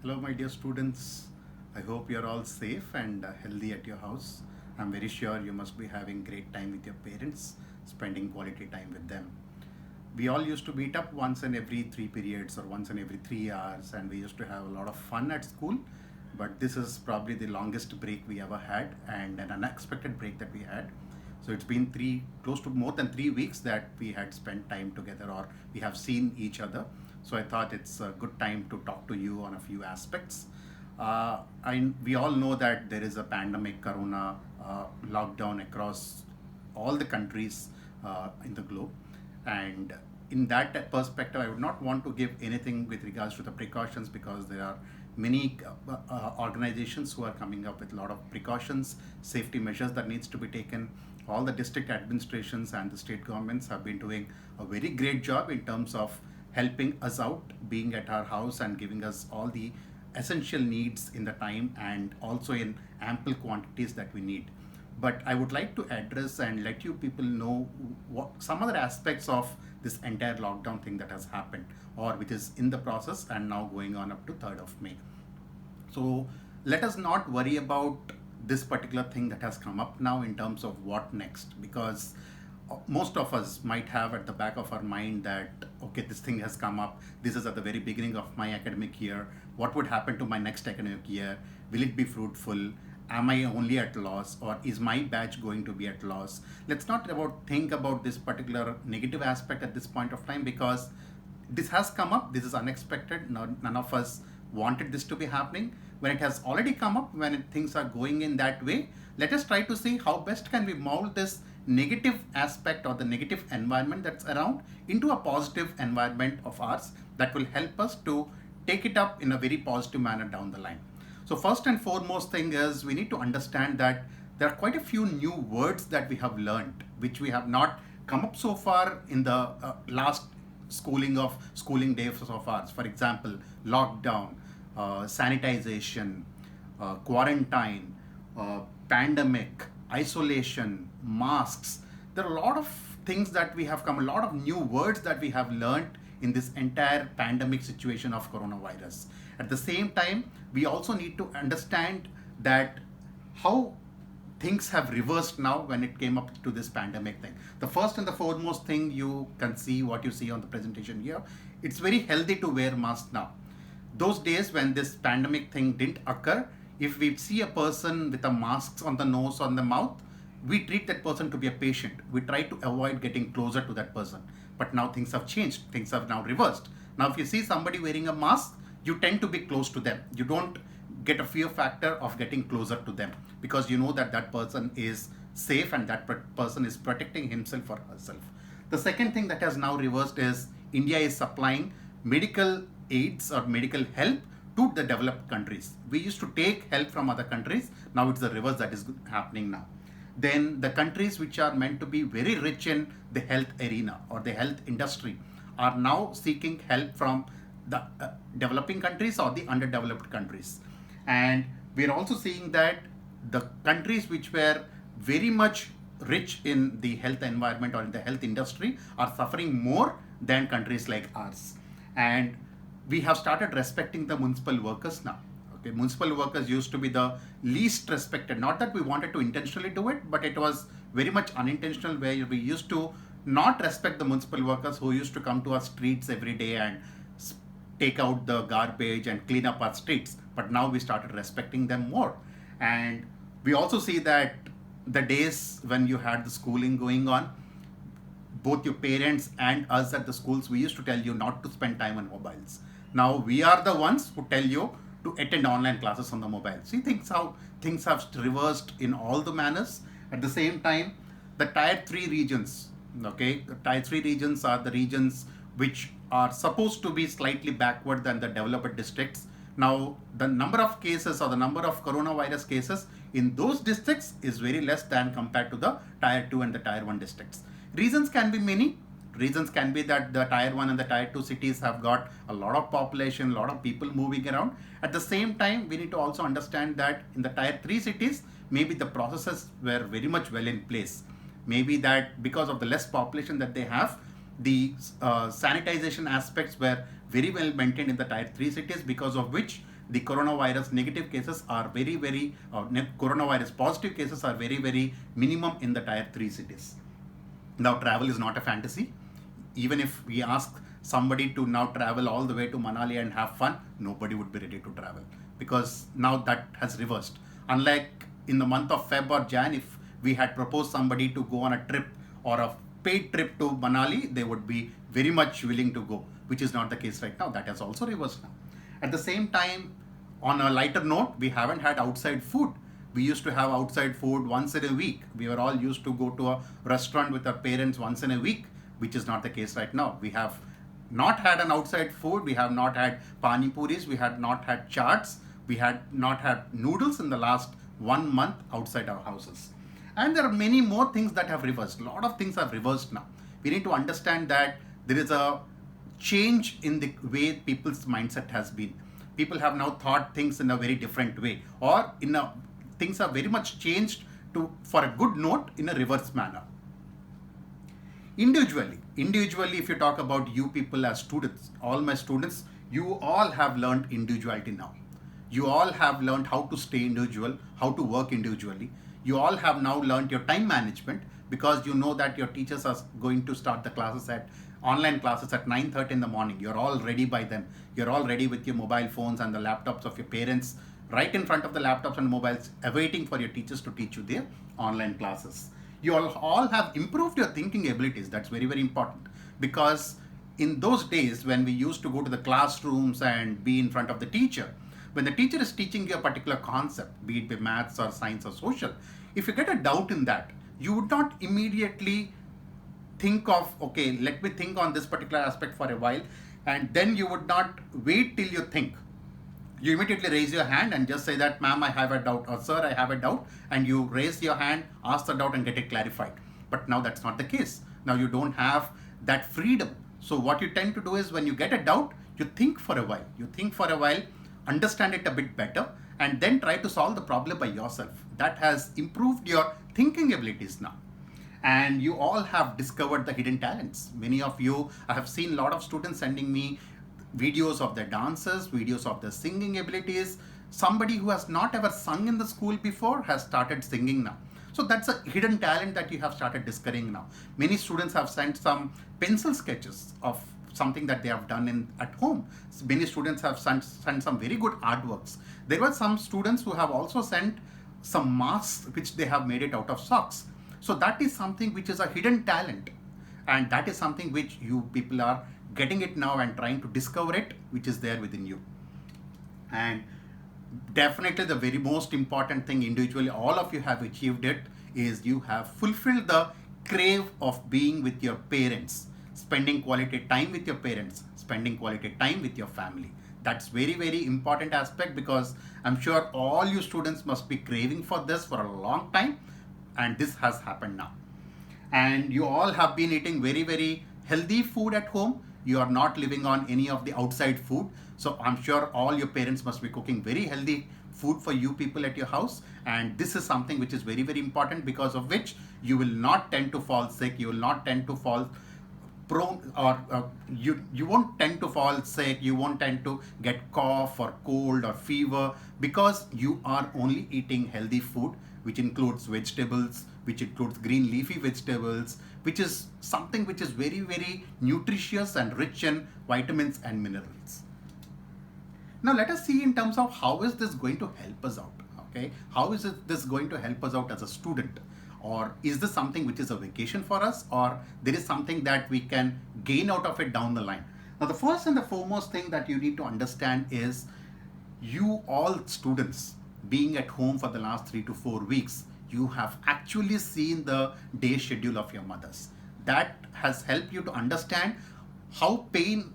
Hello, my dear students. I hope you're all safe and healthy at your house. I'm very sure you must be having great time with your parents, spending quality time with them. We all used to meet up once in every 3 periods or once in every 3 hours, and we used to have a lot of fun at school. But this is probably the longest break we ever had, and an unexpected break that we had. So it's been close to more than 3 weeks that we had spent time together or we have seen each other. So I thought it's a good time to talk to you on a few aspects. We all know that there is a pandemic, corona lockdown across all the countries in the globe. And in that perspective, I would not want to give anything with regards to the precautions because there are many organizations who are coming up with a lot of precautions, safety measures that needs to be taken. All the district administrations and the state governments have been doing a very great job in terms of helping us out, being at our house and giving us all the essential needs in the time and also in ample quantities that we need. But I would like to address and let you people know what some other aspects of this entire lockdown thing that has happened or which is in the process and now going on up to 3rd of May. So let us not worry about this particular thing that has come up now in terms of what next, because most of us might have at the back of our mind that, okay, this thing has come up, this is at the very beginning of my academic year, what would happen to my next academic year, will it be fruitful, am I only at loss, or is my batch going to be at loss? Let's not think about this particular negative aspect at this point of time, because this has come up, this is unexpected, none of us wanted this to be happening. When it has already come up, when things are going in that way, let us try to see how best can we mold this negative aspect or the negative environment that's around into a positive environment of ours that will help us to take it up in a very positive manner down the line. So first and foremost thing is we need to understand that there are quite a few new words that we have learned which we have not come up so far in the last schooling days of ours. For example, lockdown, sanitization, quarantine, pandemic, isolation, masks. There are a lot of things that we have come, a lot of new words that we have learned in this entire pandemic situation of coronavirus. At the same time, we also need to understand that how things have reversed now when it came up to this pandemic thing. The first and the foremost thing you can see, what you see on the presentation here, it's very healthy to wear masks now. Those days when this pandemic thing didn't occur, if we see a person with a mask on the nose, on the mouth, we treat that person to be a patient. We try to avoid getting closer to that person. But now things have changed. Things have now reversed. Now if you see somebody wearing a mask, you tend to be close to them. You don't get a fear factor of getting closer to them because you know that that person is safe and that person is protecting himself or herself. The second thing that has now reversed is India is supplying medical aids or medical help to the developed countries. We used to take help from other countries. Now it's the reverse that is happening now. Then the countries which are meant to be very rich in the health arena or the health industry are now seeking help from the developing countries or the underdeveloped countries. And we're also seeing that the countries which were very much rich in the health environment or in the health industry are suffering more than countries like ours. And we have started respecting the municipal workers now. Okay, municipal workers used to be the least respected. Not that we wanted to intentionally do it, but it was very much unintentional where we used to not respect the municipal workers who used to come to our streets every day and take out the garbage and clean up our streets. But now we started respecting them more. And we also see that the days when you had the schooling going on, both your parents and us at the schools, we used to tell you not to spend time on mobiles. Now we are the ones who tell you to attend online classes on the mobile. See how things have reversed in all the manners. At the same time, the tier 3 regions, okay, the tier 3 regions are the regions which are supposed to be slightly backward than the developed districts. Now, the number of cases or the number of coronavirus cases in those districts is very less than compared to the tier 2 and the tier 1 districts. Reasons can be many. Reasons can be that the tier 1 and the tier 2 cities have got a lot of population, a lot of people moving around. At the same time, we need to also understand that in the tier 3 cities, maybe the processes were very much well in place. Maybe that because of the less population that they have, the sanitization aspects were very well maintained in the tier 3 cities, because of which the coronavirus negative cases are coronavirus positive cases are very minimum in the tier 3 cities. Now travel is not a fantasy. Even if we ask somebody to now travel all the way to Manali and have fun, nobody would be ready to travel, because now that has reversed. Unlike in the month of Feb or Jan, if we had proposed somebody to go on a trip or a paid trip to Manali, they would be very much willing to go, which is not the case right now. That has also reversed now. At the same time, on a lighter note, we haven't had outside food. We used to have outside food once in a week. We were all used to go to a restaurant with our parents once in a week, which is not the case right now. We have not had an outside food. We have not had pani puris. We had not had chaats. We had not had noodles in the last 1 month outside our houses. And there are many more things that have reversed. A lot of things have reversed now. We need to understand that there is a change in the way people's mindset has been. People have now thought things in a very different way, or things are very much changed to for a good note in a reverse manner. Individually, if you talk about you people as students, all my students, you all have learned individuality now. You all have learned how to stay individual, how to work individually. You all have now learned your time management, because you know that your teachers are going to start the classes at online classes at 9:30 in the morning. You're all ready by then. You're all ready with your mobile phones and the laptops of your parents right in front of the laptops and mobiles, awaiting for your teachers to teach you their online classes. You all have improved your thinking abilities. That's very important, because in those days when we used to go to the classrooms and be in front of the teacher, when the teacher is teaching you a particular concept, be it maths or science or social, if you get a doubt in that, you would not immediately think of, okay, let me think on this particular aspect for a while, and then you would not wait till you think. You immediately raise your hand and just say that, ma'am, I have a doubt, or sir, I have a doubt, and you raise your hand, ask the doubt and get it clarified. But now that's not the case. Now you don't have that freedom. So what you tend to do is, when you get a doubt, you think for a while, understand it a bit better, and then try to solve the problem by yourself. That has improved your thinking abilities now. And you all have discovered the hidden talents. Many of you, I have seen a lot of students sending me videos of their dances, videos of their singing abilities. Somebody who has not ever sung in the school before has started singing now. So that's a hidden talent that you have started discovering now. Many students have sent some pencil sketches of something that they have done at home. Many students have sent some very good artworks. There were some students who have also sent some masks which they have made it out of socks. So that is something which is a hidden talent, and that is something which you people are getting it now and trying to discover it, which is there within you. And definitely the very most important thing, individually all of you have achieved it, is you have fulfilled the crave of being with your parents, spending quality time with your parents, spending quality time with your family. That's very important aspect, because I'm sure all you students must be craving for this for a long time, and this has happened now. And you all have been eating very healthy food at home. You are not living on any of the outside food. So I'm sure all your parents must be cooking very healthy food for you people at your house. And this is something which is very important, because of which you will not tend to fall sick. You will not tend to fall prone, or you won't tend to fall sick. You won't tend to get cough or cold or fever, because you are only eating healthy food, which includes vegetables, which includes green leafy vegetables, which is something which is very nutritious and rich in vitamins and minerals. Now let us see in terms of how is this going to help us out. Okay, how is this going to help us out as a student? Or is this something which is a vacation for us, or there is something that we can gain out of it down the line? Now the first and the foremost thing that you need to understand is, you all students being at home for the last 3 to 4 weeks, you have actually seen the day schedule of your mothers. That has helped you to understand how pain,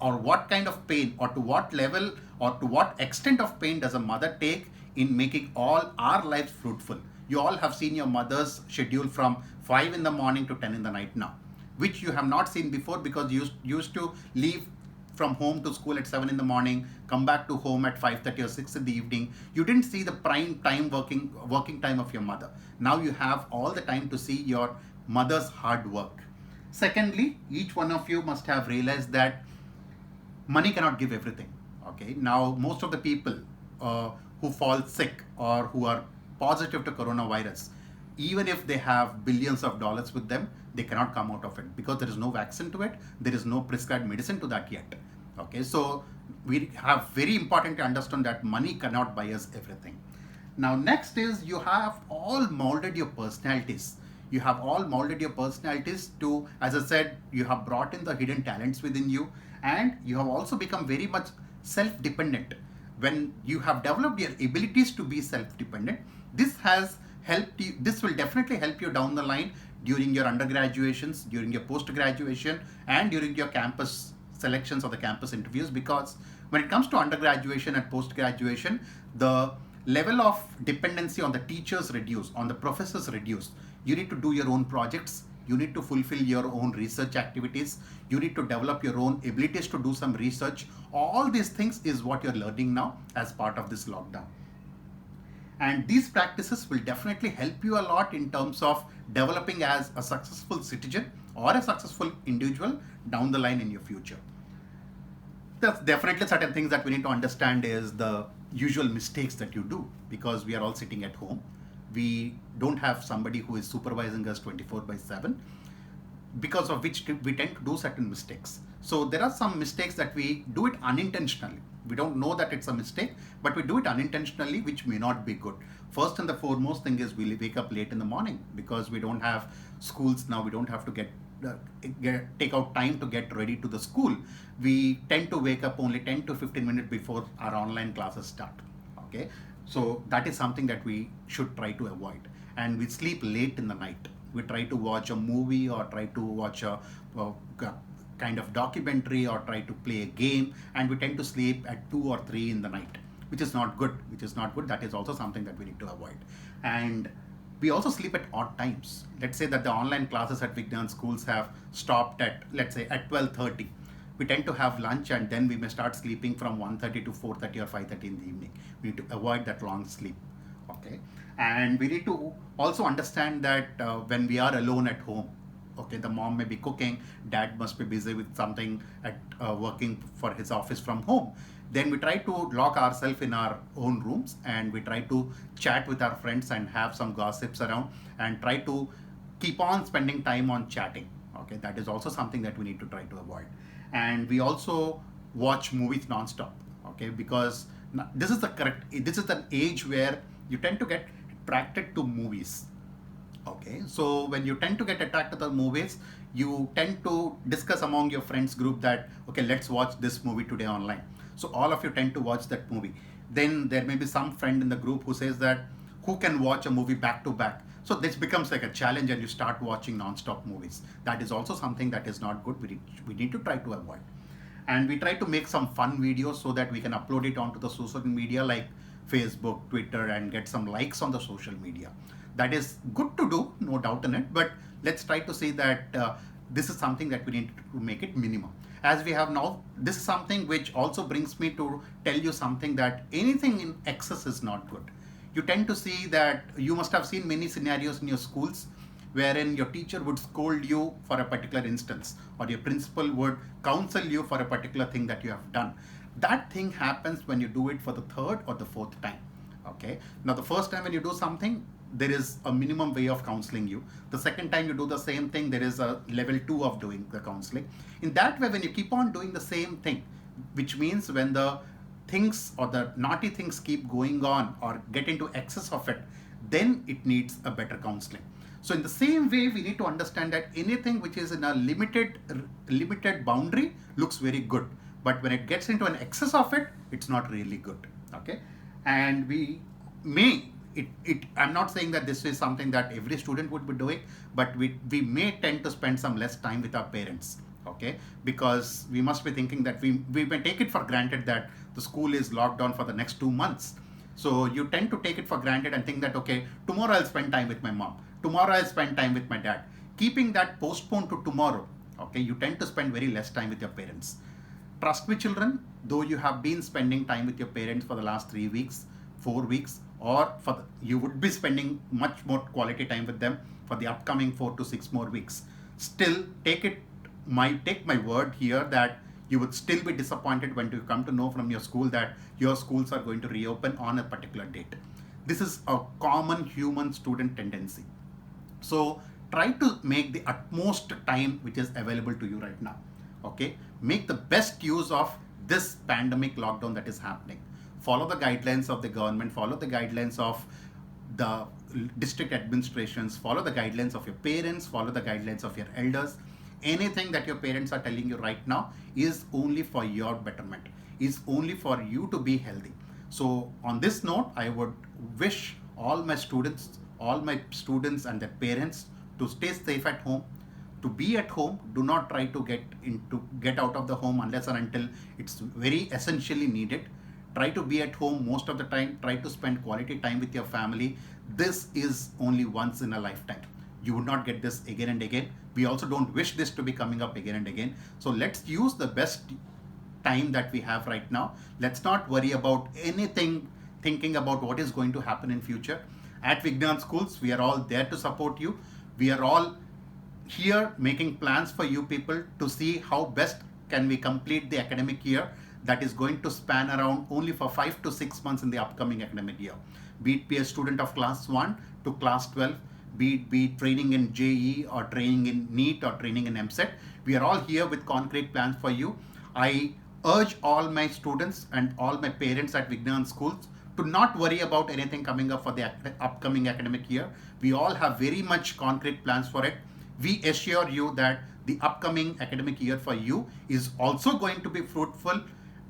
or what kind of pain, or to what level, or to what extent of pain does a mother take in making all our lives fruitful. You all have seen your mother's schedule from 5 in the morning to 10 in the night now, which you have not seen before, because you used to leave from home to school at 7 in the morning, come back to home at 5:30 or 6 in the evening. You didn't see the prime time working time of your mother. Now you have all the time to see your mother's hard work. Secondly, each one of you must have realized that money cannot give everything. Okay, now most of the people who fall sick or who are positive to coronavirus, even if they have billions of dollars with them, they cannot come out of it because there is no vaccine to it, there is no prescribed medicine to that yet. Okay, so we have very important to understand that money cannot buy us everything. Now next is, you have all molded your personalities. You have all molded your personalities to, as I said, you have brought in the hidden talents within you, and you have also become very much self-dependent. When you have developed your abilities to be self-dependent, this has helped you, this will definitely help you down the line during your undergraduations, during your post-graduation, and during your campus selections or the campus interviews, because when it comes to undergraduation and post-graduation, the level of dependency on the teachers reduce, on the professors reduce. You need to do your own projects, you need to fulfill your own research activities, you need to develop your own abilities to do some research. All these things is what you're learning now as part of this lockdown. And these practices will definitely help you a lot in terms of developing as a successful citizen or a successful individual down the line in your future. There's definitely certain things that we need to understand is the usual mistakes that you do, because we are all sitting at home. We don't have somebody who is supervising us 24/7, because of which we tend to do certain mistakes. So there are some mistakes that we do it unintentionally. We don't know that it's a mistake, but we do it unintentionally, which may not be good. First and the foremost thing is, we wake up late in the morning because we don't have schools now. We don't have to take out time to get ready to the school. We tend to wake up only 10 to 15 minutes before our online classes start. Okay, so that is something that we should try to avoid. And we sleep late in the night. We try to watch a movie or try to watch a kind of documentary or try to play a game, and we tend to sleep at 2 or 3 in the night, which is not good. That is also something that we need to avoid. And we also sleep at odd times. Let's say that the online classes at Vignan schools have stopped at, let's say, at 12:30. We tend to have lunch, and then we may start sleeping from 1:30 to 4:30 or 5:30 in the evening. We need to avoid that long sleep. Okay, and we need to also understand that when we are alone at home, okay, the mom may be cooking, dad must be busy with something at working for his office from home. Then we try to lock ourselves in our own rooms, and we try to chat with our friends and have some gossips around, and try to keep on spending time on chatting. Okay, that is also something that we need to try to avoid. And we also watch movies non-stop. Okay, because this is an age where you tend to get attracted to movies. Okay, so when you tend to get attracted to the movies, you tend to discuss among your friends group that, okay, let's watch this movie today online. So all of you tend to watch that movie. Then there may be some friend in the group who says that, who can watch a movie back to back? So this becomes like a challenge, and you start watching non-stop movies. That is also something that is not good. We need to try to avoid. And we try to make some fun videos so that we can upload it onto the social media like Facebook, Twitter, and get some likes on the social media. That is good to do, no doubt in it, but let's try to see that this is something that we need to make it minimum. As we have now, this is something which also brings me to tell you something, that anything in excess is not good. You tend to see that, you must have seen many scenarios in your schools wherein your teacher would scold you for a particular instance, or your principal would counsel you for a particular thing that you have done. That thing happens when you do it for the third or the fourth time. Okay, now the first time when you do something, there is a minimum way of counseling you. The second time you do the same thing, there is a level 2 of doing the counseling. In that way, when you keep on doing the same thing, which means when the things or the naughty things keep going on or get into excess of it, then it needs a better counseling. So in the same way, we need to understand that anything which is in a limited boundary looks very good, but when it gets into an excess of it, it's not really good. Okay, and we may I'm not saying that this is something that every student would be doing, but we may tend to spend some less time with our parents. Okay, because we must be thinking that we may take it for granted that the school is locked down for the next 2 months. So you tend to take it for granted and think that, okay, tomorrow I'll spend time with my mom, tomorrow I'll spend time with my dad. Keeping that postponed to tomorrow, okay, you tend to spend very less time with your parents. Trust me, children, though you have been spending time with your parents for the last 3 weeks, 4 weeks, or you would be spending much more quality time with them for the upcoming 4 to 6 more weeks. Still, take my word here that You would still be disappointed when you come to know from your school that your schools are going to reopen on a particular date. This is a common human student tendency. So try to make the utmost time which is available to you right now. Okay, make the best use of this pandemic lockdown that is happening. Follow the guidelines of the government, follow the guidelines of the district administrations, follow the guidelines of your parents, follow the guidelines of your elders. Anything that your parents are telling you right now is only for your betterment, is only for you to be healthy. So on this note, I would wish all my students and their parents to stay safe at home, to be at home. Do not try to get out of the home unless and until it's very essentially needed. Try to be at home most of the time. Try to spend quality time with your family. This is only once in a lifetime. You would not get this again and again. We also don't wish this to be coming up again and again. So let's use the best time that we have right now. Let's not worry about anything, thinking about what is going to happen in future. At Vignan Schools, we are all there to support you. We are all here making plans for you people to see how best can we complete the academic year that is going to span around only for 5 to 6 months in the upcoming academic year. Be it be a student of class 1 to class 12, be it be training in JE or training in NEET or training in MSET. We are all here with concrete plans for you. I urge all my students and all my parents at Vignan Schools to not worry about anything coming up for the upcoming academic year. We all have very much concrete plans for it. We assure you that the upcoming academic year for you is also going to be fruitful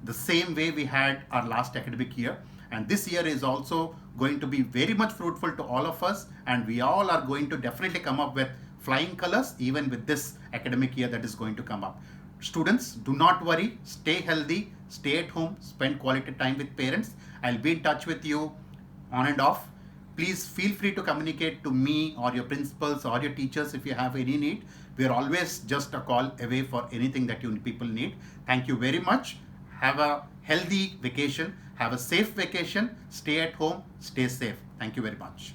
the same way we had our last academic year. And this year is also going to be very much fruitful to all of us. And we all are going to definitely come up with flying colors even with this academic year that is going to come up. Students, do not worry. Stay healthy. Stay at home. Spend quality time with parents. I'll be in touch with you on and off. Please feel free to communicate to me or your principals or your teachers if you have any need. We are always just a call away for anything that you people need. Thank you very much. Have a healthy vacation. Have a safe vacation. Stay at home. Stay safe. Thank you very much.